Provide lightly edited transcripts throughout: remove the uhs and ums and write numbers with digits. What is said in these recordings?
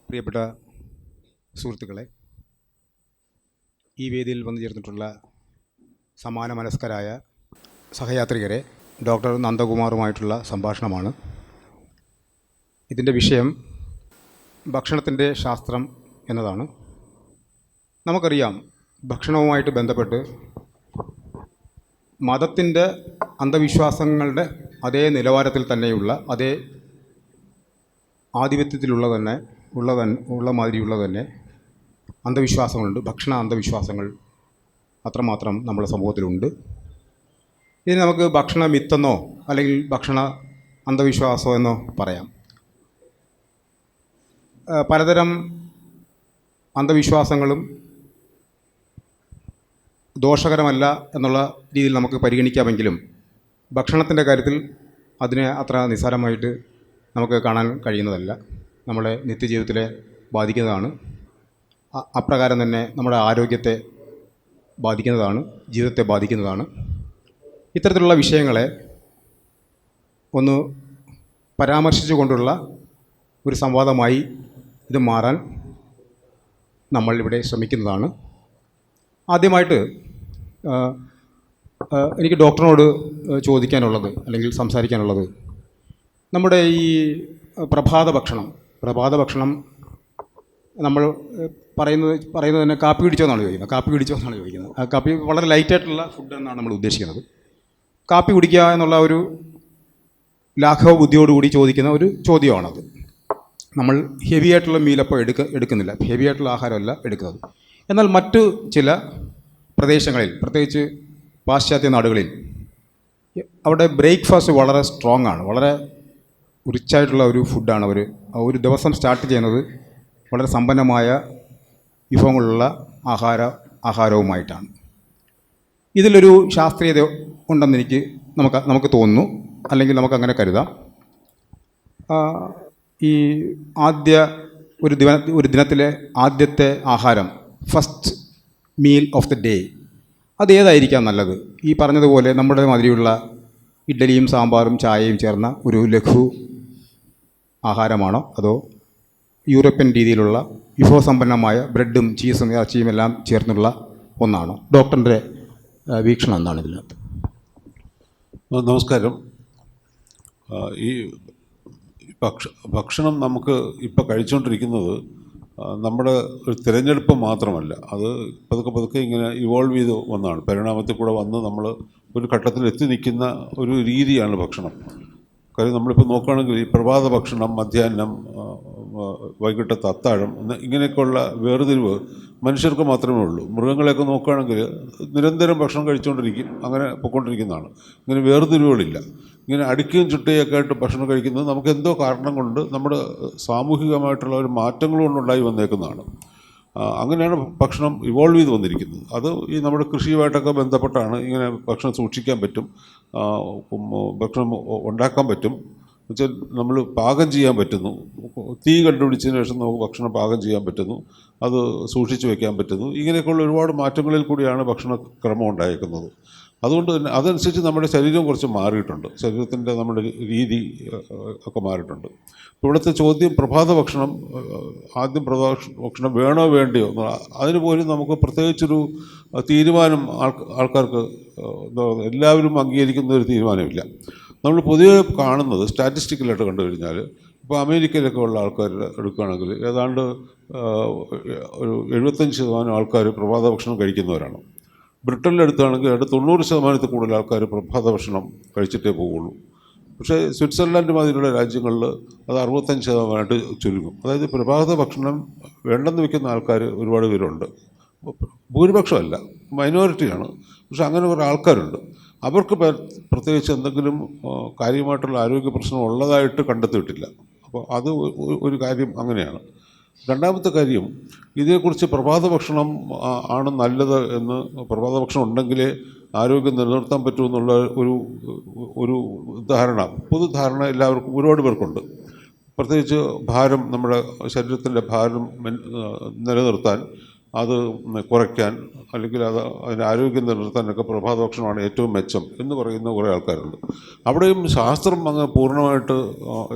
പ്രിയപ്പെട്ട സുഹൃത്തുക്കളെ, ഈ വേദിയിൽ വന്നു ചേർന്നിട്ടുള്ള സമാന മനസ്കരായ സഹയാത്രികരെ, ഡോക്ടർ നന്ദകുമാറുമായിട്ടുള്ള സംഭാഷണമാണ്. ഇതിൻ്റെ വിഷയം ഭക്ഷണത്തിൻ്റെ ശാസ്ത്രം എന്നതാണ്. നമുക്കറിയാം, ഭക്ഷണവുമായിട്ട് ബന്ധപ്പെട്ട് മതത്തിൻ്റെ അന്ധവിശ്വാസങ്ങളുടെ അതേ നിലവാരത്തിൽ തന്നെയുള്ള, അതേ ആധിപത്യത്തിലുള്ള മാതിരിയുള്ള തന്നെ അന്ധവിശ്വാസങ്ങളുണ്ട്. ഭക്ഷണ അന്ധവിശ്വാസങ്ങൾ അത്രമാത്രം നമ്മുടെ സമൂഹത്തിലുണ്ട്. ഇതിന് നമുക്ക് ഭക്ഷണ മിത്തെന്നോ അല്ലെങ്കിൽ ഭക്ഷണ അന്ധവിശ്വാസമോ എന്നോ പറയാം. പലതരം അന്ധവിശ്വാസങ്ങളും ദോഷകരമല്ല എന്നുള്ള രീതിയിൽ നമുക്ക് പരിഗണിക്കാമെങ്കിലും ഭക്ഷണത്തിൻ്റെ കാര്യത്തിൽ അതിനെ അത്ര നിസ്സാരമായിട്ട് നമുക്ക് കാണാൻ കഴിയുന്നതല്ല. നമ്മുടെ നിത്യജീവിതത്തിലെ ബാധിക്കുന്നതാണ്. അപ്രകാരം തന്നെ നമ്മുടെ ആരോഗ്യത്തെ ബാധിക്കുന്നതാണ്, ജീവിതത്തെ ബാധിക്കുന്നതാണ്. ഇത്തരത്തിലുള്ള വിഷയങ്ങളെ ഒന്ന് പരാമർശിച്ചുകൊണ്ടുള്ള ഒരു സംവാദമായി ഇത് മാറാൻ നമ്മൾ ഇവിടെ ശ്രമിക്കുന്നതാണ്. ആദ്യമായിട്ട് എനിക്ക് ഡോക്ടറിനോട് ചോദിക്കാനുള്ളത് അല്ലെങ്കിൽ സംസാരിക്കാനുള്ളത്, നമ്മുടെ ഈ പ്രഭാത ഭക്ഷണം നമ്മൾ പറയുന്നത് തന്നെ കാപ്പി കുടിച്ചോ എന്നാണ് ചോദിക്കുന്നത്. കാപ്പി വളരെ ലൈറ്റായിട്ടുള്ള ഫുഡ് എന്നാണ് നമ്മൾ ഉദ്ദേശിക്കുന്നത്. കാപ്പി കുടിക്കുക എന്നുള്ള ഒരു ലാഘവ ബുദ്ധിയോടുകൂടി ചോദിക്കുന്ന ഒരു ചോദ്യമാണത്. നമ്മൾ ഹെവി ആയിട്ടുള്ള മീലപ്പോൾ എടുക്കുന്നില്ല, ഹെവി ആയിട്ടുള്ള ആഹാരമല്ല എടുക്കുന്നത്. എന്നാൽ മറ്റു ചില പ്രദേശങ്ങളിൽ, പ്രത്യേകിച്ച് പാശ്ചാത്യ നാടുകളിൽ, അവിടെ ബ്രേക്ക്ഫാസ്റ്റ് വളരെ സ്ട്രോങ് ആണ്, വളരെ റിച്ചായിട്ടുള്ള ഒരു ഫുഡാണ്. ഒരു ദിവസം സ്റ്റാർട്ട് ചെയ്യുന്നത് വളരെ സമ്പന്നമായ വിഭവങ്ങളുള്ള ആഹാരവുമായിട്ടാണ്. ഇതിലൊരു ശാസ്ത്രീയത ഉണ്ടെന്ന് നമുക്ക് തോന്നുന്നു, അല്ലെങ്കിൽ നമുക്കങ്ങനെ കരുതാം. ഈ ഒരു ദിനത്തിലെ ആദ്യത്തെ ആഹാരം, first meal of the day, അത് ഏതായിരിക്കാം നല്ലത്? ഈ പറഞ്ഞതുപോലെ നമ്മുടെ മാതിരിയുള്ള ഇഡ്ഡലിയും സാമ്പാറും ചായയും ചേർന്ന ഒരു ലഘു ആഹാരമാണോ, അതോ യൂറോപ്യൻ രീതിയിലുള്ള വിഭവസമ്പന്നമായ ബ്രെഡും ചീസും ഇറച്ചിയും എല്ലാം ചേർന്നുള്ള ഒന്നാണോ? ഡോക്ടറിൻ്റെ വീക്ഷണം എന്താണ് ഇതിനകത്ത്? നമസ്കാരം. ഈ ഭക്ഷണം നമുക്ക് ഇപ്പോൾ കഴിച്ചുകൊണ്ടിരിക്കുന്നത് നമ്മുടെ ഒരു തിരഞ്ഞെടുപ്പ് മാത്രമല്ല, അത് പതുക്കെ ഇങ്ങനെ ഇവോൾവ് ചെയ്ത് വന്നതാണ്. പരിണാമത്തിൽ കൂടെ വന്ന് നമ്മൾ ഒരു ഘട്ടത്തിൽ എത്തി നിൽക്കുന്ന ഒരു രീതിയാണ് ഭക്ഷണം. കാര്യം നമ്മളിപ്പോൾ നോക്കുകയാണെങ്കിൽ ഈ പ്രഭാത ഭക്ഷണം, മധ്യാഹ്നം, വൈകിട്ടത്തെ അത്താഴം, ഇങ്ങനെയൊക്കെയുള്ള വേർതിരിവ് മനുഷ്യർക്ക് മാത്രമേ ഉള്ളൂ. മൃഗങ്ങളെയൊക്കെ നോക്കുകയാണെങ്കിൽ നിരന്തരം ഭക്ഷണം കഴിച്ചുകൊണ്ടിരിക്കും, അങ്ങനെ പൊയ്ക്കൊണ്ടിരിക്കുന്നതാണ്. ഇങ്ങനെ വേർതിരിവുകളില്ല. ഇങ്ങനെ അടുക്കിയും ചുട്ടയൊക്കെ ആയിട്ട് ഭക്ഷണം കഴിക്കുന്നത് നമുക്ക് എന്തോ കാരണം കൊണ്ട് നമ്മുടെ സാമൂഹികമായിട്ടുള്ള ഒരു മാറ്റങ്ങൾ കൊണ്ടുണ്ടായി വന്നേക്കുന്നതാണ്. അങ്ങനെയാണ് ഭക്ഷണം ഇവോൾവ് ചെയ്ത് വന്നിരിക്കുന്നത്. അത് ഈ നമ്മുടെ കൃഷിയുമായിട്ടൊക്കെ ബന്ധപ്പെട്ടാണ്. ഇങ്ങനെ ഭക്ഷണം സൂക്ഷിക്കാൻ പറ്റും, ഭക്ഷണം ഉണ്ടാക്കാൻ പറ്റും, എന്നുവെച്ചാൽ നമ്മൾ പാകം ചെയ്യാൻ പറ്റുന്നു. തീ കണ്ടുപിടിച്ചതിന് ശേഷം നമുക്ക് ഭക്ഷണം പാകം ചെയ്യാൻ പറ്റുന്നു, അത് സൂക്ഷിച്ച് വയ്ക്കാൻ പറ്റുന്നു. ഇങ്ങനെയൊക്കെയുള്ള ഒരുപാട് മാറ്റങ്ങളിൽ കൂടിയാണ് ഭക്ഷണക്രമം ഉണ്ടായിരിക്കുന്നത്. അതുകൊണ്ട് തന്നെ അതനുസരിച്ച് നമ്മുടെ ശരീരം കുറച്ച് മാറിയിട്ടുണ്ട്, ശരീരത്തിൻ്റെ നമ്മുടെ രീതി ഒക്കെ മാറിയിട്ടുണ്ട്. ഇവിടുത്തെ ചോദ്യം പ്രഭാത ഭക്ഷണം, ആദ്യം പ്രഭാത ഭക്ഷണം വേണോ വേണ്ടയോ, അതിന് പോലും നമുക്ക് പ്രത്യേകിച്ചൊരു തീരുമാനം ആൾക്കാർക്ക് എല്ലാവരും അംഗീകരിക്കുന്ന ഒരു തീരുമാനമില്ല. നമ്മൾ പൊതുവെ കാണുന്നത് സ്റ്റാറ്റിസ്റ്റിക്കലായിട്ട് കണ്ടു കഴിഞ്ഞാൽ, ഇപ്പോൾ അമേരിക്കയിലൊക്കെ ഉള്ള ആൾക്കാർ എടുക്കുകയാണെങ്കിൽ ഏതാണ്ട് ഒരു 75% ആൾക്കാർ പ്രഭാത ഭക്ഷണം കഴിക്കുന്നവരാണ്. ബ്രിട്ടനിലെടുത്താണെങ്കിൽ ഏതാണ്ട് 90% കൂടുതൽ ആൾക്കാർ പ്രഭാത ഭക്ഷണം കഴിച്ചിട്ടേ പോവുള്ളൂ. പക്ഷേ സ്വിറ്റ്സർലാൻഡ് മാതിരിയുള്ള രാജ്യങ്ങളിൽ അത് 65% ചുരുങ്ങും. അതായത് പ്രഭാത ഭക്ഷണം വേണ്ടെന്ന് വയ്ക്കുന്ന ആൾക്കാർ ഒരുപാട് പേരുണ്ട്. ഭൂരിപക്ഷമല്ല, മൈനോറിറ്റിയാണ്. പക്ഷെ അങ്ങനെ കുറേ ആൾക്കാരുണ്ട്. അവർക്ക് പ്രത്യേകിച്ച് എന്തെങ്കിലും കാര്യമായിട്ടുള്ള ആരോഗ്യ പ്രശ്നം ഉള്ളതായിട്ട് കണ്ടെത്തിയിട്ടില്ല. അപ്പോൾ അത് ഒരു കാര്യം അങ്ങനെയാണ്. രണ്ടാമത്തെ കാര്യം, ഇതിനെക്കുറിച്ച് പ്രഭാത ഭക്ഷണം ആണ് നല്ലത് എന്ന്, പ്രഭാത ഭക്ഷണം ഉണ്ടെങ്കിലേ ആരോഗ്യം നിലനിർത്താൻ പറ്റുമെന്നുള്ള ഒരു പൊതുധാരണ എല്ലാവർക്കും, ഒരുപാട് പേർക്കുണ്ട്. പ്രത്യേകിച്ച് ഭാരം, നമ്മുടെ ശരീരത്തിൻ്റെ ഭാരം നിലനിർത്താൻ, അത് കുറയ്ക്കാൻ, അല്ലെങ്കിൽ അതിൻ്റെ ആരോഗ്യം നിലനിർത്താനൊക്കെ പ്രഭാത ഭക്ഷണമാണ് ഏറ്റവും മെച്ചം എന്ന് പറയുന്ന കുറേ ആൾക്കാരുണ്ട്. അവിടെയും ശാസ്ത്രം അങ്ങ് പൂർണ്ണമായിട്ട്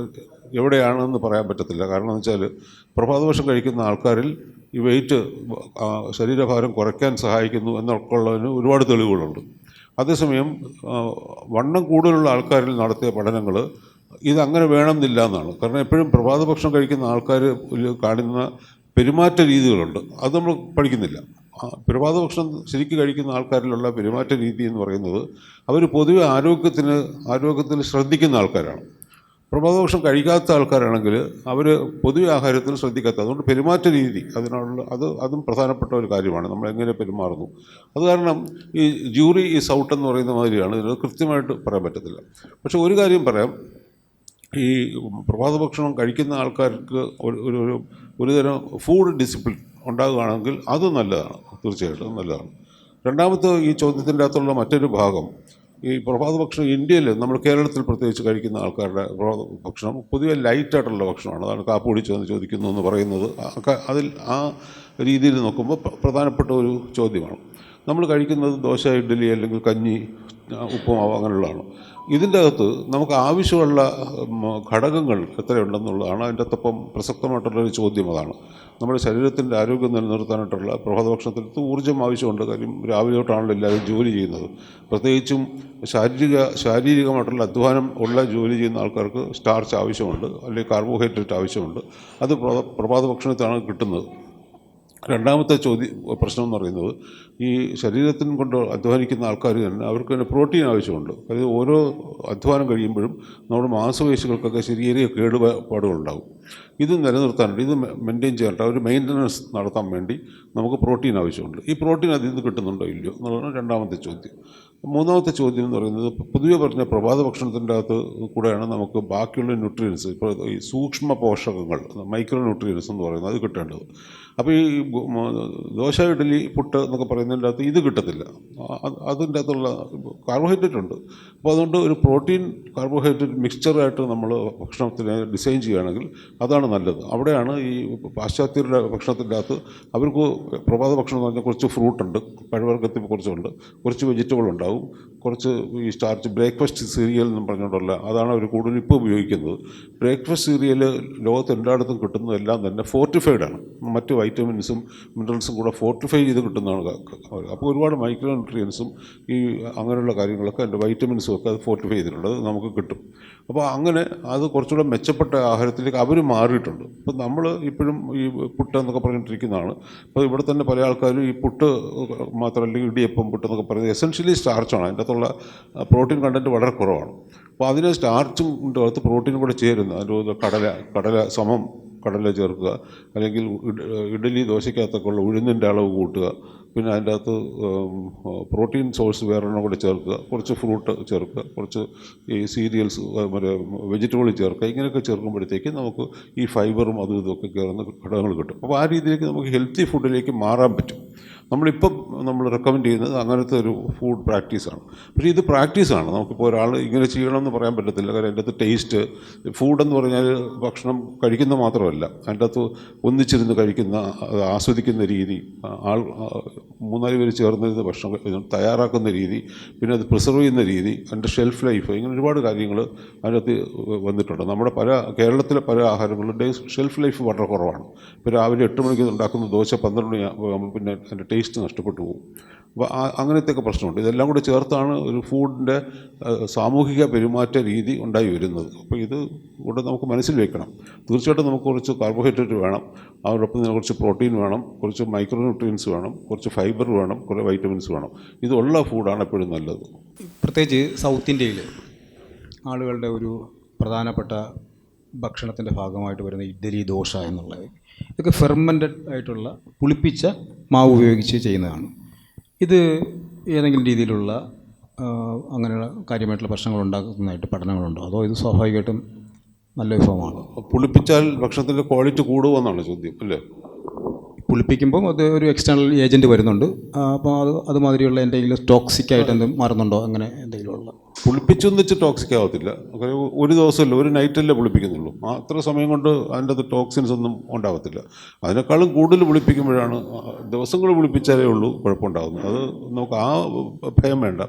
എവിടെയാണെന്ന് പറയാൻ പറ്റത്തില്ല. കാരണം എന്ന് വെച്ചാൽ പ്രഭാതഭക്ഷണം കഴിക്കുന്ന ആൾക്കാരിൽ ഈ വെയിറ്റ് ശരീരഭാരം കുറയ്ക്കാൻ സഹായിക്കുന്നു എന്നൊക്കെയുള്ളതിന് ഒരുപാട് തെളിവുകളുണ്ട്. അതേസമയം വണ്ണം കൂടുതലുള്ള ആൾക്കാരിൽ നടത്തിയ പഠനങ്ങൾ ഇതങ്ങനെ വേണമെന്നില്ല എന്നാണ്. കാരണം എപ്പോഴും പ്രഭാതഭക്ഷണം കഴിക്കുന്ന ആൾക്കാർ കാണുന്ന പെരുമാറ്റ രീതികളുണ്ട്, അത് നമ്മൾ പഠിക്കുന്നില്ല. പ്രഭാതഭക്ഷണം ശരിക്കും കഴിക്കുന്ന ആൾക്കാരിലുള്ള പെരുമാറ്റ രീതി എന്ന് പറയുന്നത് അവർ പൊതുവെ ആരോഗ്യത്തിൽ ശ്രദ്ധിക്കുന്ന ആൾക്കാരാണ്. പ്രഭാതഭക്ഷണം കഴിക്കാത്ത ആൾക്കാരാണെങ്കിൽ അവർ പൊതുവെ ആഹാരത്തിൽ ശ്രദ്ധിക്കാത്ത, അതുകൊണ്ട് പെരുമാറ്റ രീതി അതും പ്രധാനപ്പെട്ട ഒരു കാര്യമാണ്, നമ്മൾ എങ്ങനെ പെരുമാറുന്നു. അത് കാരണം ഈ ജൂറി ഈസ് ഔട്ട് എന്ന് പറയുന്ന മാതിരിയാണ്, ഇത് കൃത്യമായിട്ട് പറയാൻ പറ്റത്തില്ല. പക്ഷെ ഒരു കാര്യം പറയാം, ഈ പ്രഭാതഭക്ഷണം കഴിക്കുന്ന ആൾക്കാർക്ക് ഒരുതരം ഫുഡ് ഡിസിപ്ലിൻ ഉണ്ടാകുകയാണെങ്കിൽ അത് നല്ലതാണ്, തീർച്ചയായിട്ടും നല്ലതാണ്. രണ്ടാമത്തെ ഈ ചോദ്യത്തിൻ്റെ അകത്തുള്ള മറ്റൊരു ഭാഗം, ഈ പ്രഭാതഭക്ഷണം ഇന്ത്യയിൽ, നമ്മൾ കേരളത്തിൽ പ്രത്യേകിച്ച് കഴിക്കുന്ന ആൾക്കാരുടെ ഭക്ഷണം പൊതുവെ ലൈറ്റായിട്ടുള്ള ഭക്ഷണമാണ്. അതാണ് കാപ്പി കുടിച്ചതെന്ന് ചോദിക്കുന്നു എന്ന് പറയുന്നത്. അതിൽ ആ രീതിയിൽ നോക്കുമ്പോൾ പ്രധാനപ്പെട്ട ഒരു ചോദ്യമാണ്. നമ്മൾ കഴിക്കുന്നത് ദോശ, ഇഡ്ഡലി അല്ലെങ്കിൽ കഞ്ഞി, ഉപ്പുമാവ് അങ്ങനെയുള്ളതാണ്. ഇതിൻ്റെ അകത്ത് നമുക്ക് ആവശ്യമുള്ള ഘടകങ്ങൾ എത്രയുണ്ടെന്നുള്ളതാണ് അതിൻ്റെ അകത്തൊപ്പം പ്രസക്തമായിട്ടുള്ളൊരു ചോദ്യം. അതാണ് നമ്മുടെ ശരീരത്തിൻ്റെ ആരോഗ്യം നിലനിർത്താനായിട്ടുള്ള പ്രഭാതഭക്ഷണത്തിൽ ഊർജ്ജം ആവശ്യമുണ്ട്. കാര്യം രാവിലെ തൊട്ടാണല്ലോ എല്ലാവരും ജോലി ചെയ്യുന്നത്. പ്രത്യേകിച്ചും ശാരീരികമായിട്ടുള്ള അധ്വാനം ഉള്ള ജോലി ചെയ്യുന്ന ആൾക്കാർക്ക് സ്റ്റാർച്ച് ആവശ്യമുണ്ട്, അല്ലെങ്കിൽ കാർബോഹൈഡ്രേറ്റ് ആവശ്യമുണ്ട്. അത് പ്രഭാതഭക്ഷണത്താണ് കിട്ടുന്നത്. രണ്ടാമത്തെ പ്രശ്നം എന്ന് പറയുന്നത്, ഈ ശരീരത്തിനും കൊണ്ട് അധ്വാനിക്കുന്ന ആൾക്കാർ തന്നെ അവർക്ക് തന്നെ പ്രോട്ടീൻ ആവശ്യമുണ്ട്. അതായത് ഓരോ അധ്വാനം കഴിയുമ്പോഴും നമ്മുടെ മാംസപേശികൾക്കൊക്കെ ചെറിയ കേടുപാടുകളുണ്ടാകും. ഇത് നിലനിർത്താനുണ്ട്, ഇത് മെയിൻറ്റെയിൻ ചെയ്യാനായിട്ട് ഒരു മെയിൻ്റനൻസ് നടത്താൻ വേണ്ടി നമുക്ക് പ്രോട്ടീൻ ആവശ്യമുണ്ട്. ഈ പ്രോട്ടീൻ അതിൽ നിന്ന് കിട്ടുന്നുണ്ടോ ഇല്ലയോ എന്നുള്ളതാണ് രണ്ടാമത്തെ ചോദ്യം. മൂന്നാമത്തെ ചോദ്യം എന്ന് പറയുന്നത്, പൊതുവെ പറഞ്ഞ പ്രഭാത ഭക്ഷണത്തിൻ്റെ അകത്ത് കൂടെയാണ് നമുക്ക് ബാക്കിയുള്ള ന്യൂട്രിയൻസ്, ഇപ്പോൾ ഈ സൂക്ഷ്മ പോഷകങ്ങൾ, മൈക്രോ ന്യൂട്രിയൻസ് എന്ന് പറയുന്നത്, അത് കിട്ടേണ്ടത്. അപ്പോൾ ഈ ദോശ, ഇഡ്ഡലി, പുട്ട് എന്നൊക്കെ പറയുന്നതിൻ്റെ അകത്ത് ഇത് കിട്ടത്തില്ല. അതിൻ്റെ അകത്തുള്ള കാർബോഹൈഡ്രേറ്റ് ഉണ്ട്. അപ്പോൾ അതുകൊണ്ട് ഒരു പ്രോട്ടീൻ കാർബോഹൈഡ്രേറ്റ് മിക്സ്ചറായിട്ട് നമ്മൾ ഭക്ഷണത്തിനെ ഡിസൈൻ ചെയ്യുകയാണെങ്കിൽ അതാണ് നല്ലത്. അവിടെയാണ് ഈ പാശ്ചാത്യരുടെ ഭക്ഷണത്തിൻ്റെ അകത്ത് അവർക്ക് പ്രഭാത ഭക്ഷണം എന്ന് പറഞ്ഞാൽ കുറച്ച് ഫ്രൂട്ടുണ്ട്, പഴവർഗ്ഗത്തിൽ കുറച്ചുണ്ട്, കുറച്ച് വെജിറ്റബിൾ ഉണ്ടാവും, കുറച്ച് ഈ സ്റ്റാർച്ച്, ബ്രേക്ക്ഫാസ്റ്റ് സീരിയൽ എന്ന് പറഞ്ഞുകൊണ്ടുള്ള, അതാണ് അവർ കൂടുതൽ ഇപ്പോൾ ഉപയോഗിക്കുന്നത്. ബ്രേക്ക്ഫാസ്റ്റ് സീരിയൽ ലോകത്ത് എല്ലായിടത്തും കിട്ടുന്നതെല്ലാം തന്നെ ഫോർട്ടിഫൈഡ് ആണ്. മറ്റ് വൈറ്റമിൻസും മിനറൽസും കൂടെ ഫോർട്ടിഫൈ ചെയ്ത് കിട്ടുന്നതാണ്. അപ്പോൾ ഒരുപാട് മൈക്രോ ന്യൂട്രിയൻസും ഈ അങ്ങനെയുള്ള കാര്യങ്ങളൊക്കെ, അതിൻ്റെ വൈറ്റമിൻസും ഒക്കെ അത് ഫോർട്ടിഫൈ ചെയ്തിട്ടുണ്ട്, അത് നമുക്ക് കിട്ടും. അപ്പോൾ അങ്ങനെ അത് കുറച്ചുകൂടെ മെച്ചപ്പെട്ട ആഹാരത്തിലേക്ക് അവർ മാറിയിട്ടുണ്ട്. ഇപ്പം നമ്മൾ ഇപ്പോഴും ഈ പുട്ട് എന്നൊക്കെ പറഞ്ഞിട്ടിരിക്കുന്നതാണ്. അപ്പോൾ ഇവിടെ തന്നെ പല ആൾക്കാരും ഈ പുട്ട് മാത്രമല്ല, ഇടിയപ്പം, പുട്ട് എന്നൊക്കെ പറയുന്നത് എസെൻഷ്യലി സ്റ്റാർച്ചാണ്. അതിൻ്റെ അകത്തുള്ള പ്രോട്ടീൻ കണ്ടൻറ്റ് വളരെ കുറവാണ്. അപ്പോൾ അതിന് സ്റ്റാർച്ചും അകത്ത് പ്രോട്ടീനും കൂടെ ചേരുന്ന അതിൻ്റെ കടല ചേർക്കുക, അല്ലെങ്കിൽ ഇഡ്ഡലി ദോശയ്ക്കകത്തൊക്കെ ഉള്ള ഉഴുന്നിൻ്റെ അളവ് കൂട്ടുക, പിന്നെ അതിൻ്റെ അകത്ത് പ്രോട്ടീൻ സോഴ്സ് വേറെണ്ണം കൂടെ ചേർക്കുക, കുറച്ച് ഫ്രൂട്ട് ചേർക്കുക, കുറച്ച് ഈ സീരിയൽസ്, മറ്റേ വെജിറ്റബിൾ ചേർക്കുക. ഇങ്ങനെയൊക്കെ ചേർക്കുമ്പോഴത്തേക്ക് നമുക്ക് ഈ ഫൈബറും അതും ഇതൊക്കെ കയറുന്ന ഘടകങ്ങൾ കിട്ടും. അപ്പോൾ ആ രീതിയിലേക്ക് നമുക്ക് ഹെൽത്തി ഫുഡിലേക്ക് മാറാൻ പറ്റും. നമ്മൾ റെക്കമെൻഡ് ചെയ്യുന്നത് അങ്ങനത്തെ ഒരു ഫുഡ് പ്രാക്ടീസാണ്. പക്ഷേ ഇത് പ്രാക്ടീസാണ്, നമുക്കിപ്പോൾ ഒരാൾ ഇങ്ങനെ ചെയ്യണമെന്ന് പറയാൻ പറ്റത്തില്ല. കാരണം അതിൻ്റെ അകത്ത് ടേസ്റ്റ്, ഫുഡെന്ന് പറഞ്ഞാൽ ഭക്ഷണം കഴിക്കുന്ന മാത്രമല്ല, അതിൻ്റെ അകത്ത് ഒന്നിച്ചിരുന്ന് കഴിക്കുന്ന, ആസ്വദിക്കുന്ന രീതി, 3-4 പേര് ചേർന്നിരുന്ന് ഭക്ഷണം തയ്യാറാക്കുന്ന രീതി, പിന്നെ അത് പ്രിസർവ് ചെയ്യുന്ന രീതി, അതിൻ്റെ ഷെൽഫ് ലൈഫ്, ഇങ്ങനെ ഒരുപാട് കാര്യങ്ങൾ അതിനകത്ത് വന്നിട്ടുണ്ട്. കേരളത്തിലെ പല ആഹാരങ്ങളുടെ ഷെൽഫ് ലൈഫ് വളരെ കുറവാണ്. ഇപ്പോൾ രാവിലെ 8 മണിക്ക് ഉണ്ടാക്കുന്ന ദോശ 12 മണിയാകുമ്പോൾ പിന്നെ അതിൻ്റെ ടേസ്റ്റ് നഷ്ടപ്പെട്ടു പോകും. അപ്പോൾ അങ്ങനത്തെയൊക്കെ പ്രശ്നമുണ്ട്. ഇതെല്ലാം കൂടി ചേർത്താണ് ഒരു ഫുഡിൻ്റെ സാമൂഹിക പെരുമാറ്റ രീതി ഉണ്ടായി വരുന്നത്. അപ്പോൾ ഇത് കൂടെ നമുക്ക് മനസ്സിൽ വെക്കണം. തീർച്ചയായിട്ടും നമുക്ക് കുറച്ച് കാർബോഹൈഡ്രേറ്റ് വേണം, അതോടൊപ്പം തന്നെ കുറച്ച് പ്രോട്ടീൻ വേണം, കുറച്ച് മൈക്രോ ന്യൂട്രിയൻസ് വേണം, കുറച്ച് ഫൈബർ വേണം, കുറേ വൈറ്റമിൻസ് വേണം. ഇതുള്ള ഫുഡാണ് എപ്പോഴും നല്ലത്. പ്രത്യേകിച്ച് സൗത്ത് ഇന്ത്യയിൽ ആളുകളുടെ ഒരു പ്രധാനപ്പെട്ട ഭക്ഷണത്തിൻ്റെ ഭാഗമായിട്ട് വരുന്ന ഇഡ്ഡലി, ദോശ എന്നുള്ളത്, ഇതൊക്കെ ഫെർമെൻറ്റഡ് ആയിട്ടുള്ള പുളിപ്പിച്ച മാവ് ഉപയോഗിച്ച് ചെയ്യുന്നതാണ്. ഇത് ഏതെങ്കിലും രീതിയിലുള്ള അങ്ങനെയുള്ള കാര്യമായിട്ടുള്ള പ്രശ്നങ്ങൾ ഉണ്ടാക്കുന്നതായിട്ട് പഠനങ്ങളുണ്ടോ, അതോ ഇത് സ്വാഭാവികമായിട്ടും നല്ല വിഭവമാണ്? പുളിപ്പിച്ചാൽ ഭക്ഷണത്തിൻ്റെ ക്വാളിറ്റി കൂടുമെന്നാണ് ചോദ്യം, അല്ലേ? പുളിപ്പിക്കുമ്പം അത് ഒരു എക്സ്റ്റേണൽ ഏജൻറ്റ് വരുന്നുണ്ട്. അപ്പോൾ അതുമാതിരിയുള്ള എന്തെങ്കിലും ടോക്സിക് ആയിട്ട് എന്തെങ്കിലും മാറുന്നുണ്ടോ, അങ്ങനെ എന്തെങ്കിലും ഉള്ള പുളിപ്പിച്ചു എന്ന് വെച്ച് ടോക്സിക് ആവത്തില്ല. ഒരു ദിവസമല്ല, ഒരു നൈറ്റല്ലേ പുളിപ്പിക്കുന്നുള്ളൂ. അത്ര സമയം കൊണ്ട് അതിൻ്റെ അത് ടോക്സിൻസ് ഒന്നും ഉണ്ടാകത്തില്ല. അതിനേക്കാളും കൂടുതൽ പുളിപ്പിക്കുമ്പോഴാണ്, ദിവസങ്ങൾ പുളിപ്പിച്ചാലേ ഉള്ളൂ കുഴപ്പമുണ്ടാകുന്നത്. അത് നമുക്ക് ആ ഭയം വേണ്ട.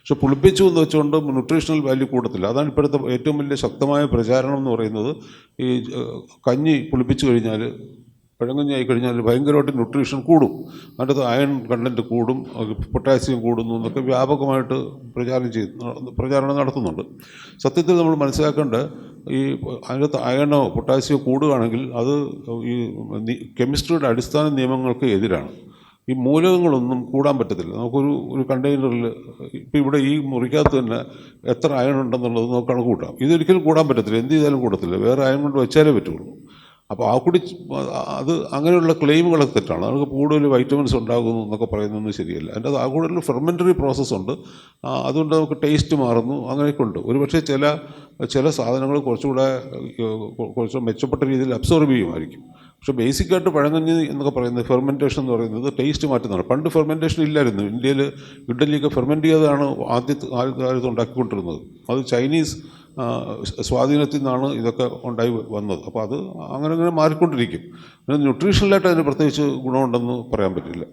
പക്ഷെ പുളിപ്പിച്ചു എന്ന് വെച്ചുകൊണ്ട് ന്യൂട്രീഷണൽ വാല്യൂ കൂടത്തില്ല. അതാണ് ഇപ്പോഴത്തെ ഏറ്റവും വലിയ ശക്തമായ പ്രചാരണം എന്ന് പറയുന്നത്. ഈ കഞ്ഞി പുളിപ്പിച്ചു കഴിഞ്ഞാൽ, പഴങ്കഞ്ഞി ആയി കഴിഞ്ഞാൽ ഭയങ്കരമായിട്ട് ന്യൂട്രീഷൻ കൂടും, അതിൻ്റെ അയൺ കണ്ടൻറ്റ് കൂടും, പൊട്ടാസ്യം കൂടുന്നു എന്നൊക്കെ വ്യാപകമായിട്ട് പ്രചാരണം നടത്തുന്നുണ്ട്. സത്യത്തിൽ നമ്മൾ മനസ്സിലാക്കേണ്ട, ഈ അതിനകത്ത് അയണോ പൊട്ടാസ്യമോ കൂടുകയാണെങ്കിൽ അത് ഈ കെമിസ്ട്രിയുടെ അടിസ്ഥാന നിയമങ്ങൾക്ക് എതിരാണ്. ഈ മൂലകങ്ങളൊന്നും കൂടാൻ പറ്റത്തില്ല. നമുക്കൊരു കണ്ടെയ്നറിൽ ഇപ്പോൾ ഇവിടെ ഈ മുറിക്കകത്ത് തന്നെ എത്ര അയൺ ഉണ്ടെന്നുള്ളത് നമുക്ക് കണക്ക് കൂട്ടാം. ഇതൊരിക്കലും കൂടാൻ പറ്റത്തില്ല, എന്ത് ചെയ്താലും കൂടത്തില്ല. വേറെ അയൺ കൊണ്ട് വെച്ചാലേ പറ്റുള്ളൂ. അപ്പോൾ അത് അങ്ങനെയുള്ള ക്ലെയിമുകളൊക്കെ തെറ്റാണ്. നമുക്ക് കൂടുതൽ വൈറ്റമിൻസ് ഉണ്ടാകുന്നു എന്നൊക്കെ പറയുന്നതൊന്നും ശരിയല്ല. അതിൻ്റെ അത് കൂടുതൽ ഫെർമെൻ്ററി പ്രോസസ്സുണ്ട്. അതുകൊണ്ട് നമുക്ക് ടേസ്റ്റ് മാറുന്നു, അങ്ങനെയൊക്കെ ഉണ്ട്. ഒരുപക്ഷെ ചില സാധനങ്ങൾ കുറച്ചുകൂടെ മെച്ചപ്പെട്ട രീതിയിൽ അബ്സോർബ് ചെയ്യുമായിരിക്കും. പക്ഷേ ബേസിക്കായിട്ട് പഴങ്കഞ്ഞി എന്നൊക്കെ പറയുന്നത്, ഫെർമെൻറ്റേഷൻ എന്ന് പറയുന്നത് ടേസ്റ്റ് മാറ്റുന്നതാണ്. പണ്ട് ഫെർമെൻറ്റേഷൻ ഇല്ലായിരുന്നു. ഇന്ത്യയിൽ ഇഡ്ഡലിയൊക്കെ ഫെർമെൻറ്റ് ചെയ്തതാണ് ആദ്യകാലത്ത് ഉണ്ടാക്കിക്കൊണ്ടിരുന്നത്. അത് ചൈനീസ് സ്വാധീനത്തിൽ നിന്നാണ് ഇതൊക്കെ ഉണ്ടായി വന്നത്. അപ്പോൾ അത് അങ്ങനെ മാറിക്കൊണ്ടിരിക്കും. പിന്നെ ന്യൂട്രീഷണലായിട്ട് അതിന് പ്രത്യേകിച്ച് ഗുണമുണ്ടെന്ന് പറയാൻ പറ്റില്ല.